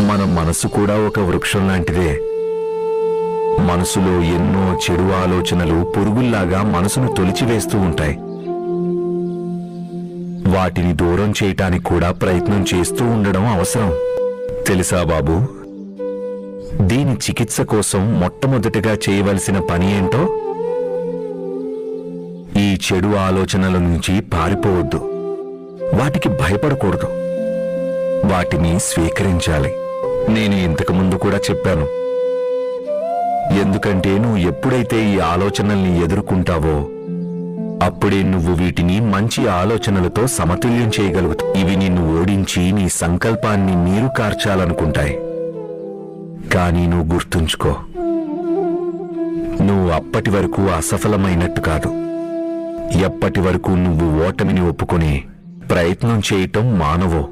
మన మనసు కూడా ఒక వృక్షం లాంటిదే. మనసులో ఎన్నో చెడు ఆలోచనలు పురుగుల్లాగా మనసును తొలిచివేస్తూ ఉంటాయి. వాటిని దూరం చేయటానికి కూడా ప్రయత్నం చేస్తూ ఉండడం అవసరం. తెలుసా బాబూ, దీని చికిత్స కోసం మొట్టమొదటిగా చేయవలసిన పని ఏంటో? ఈ చెడు ఆలోచనల నుంచి పారిపోవద్దు, వాటికి భయపడకూడదు, వాటిని స్వీకరించాలి. నేను ఇంతకుముందు కూడా చెప్పాను. ఎందుకంటే నువ్వు ఎప్పుడైతే ఈ ఆలోచనల్ని ఎదుర్కొంటావో అప్పుడే నువ్వు వీటిని మంచి ఆలోచనలతో సమతుల్యం చేయగలుగుతావు. ఇవి నిన్ను ఓడించి నీ సంకల్పాన్ని నీరు కార్చాలనుకుంటాయి. కానీ నువ్వు గుర్తుంచుకో, నువ్వు అప్పటి వరకు అసఫలమైనట్టు కాదు. ఎప్పటి వరకు నువ్వు ఓటమిని ఒప్పుకొని ప్రయత్నం చేయటం మానవో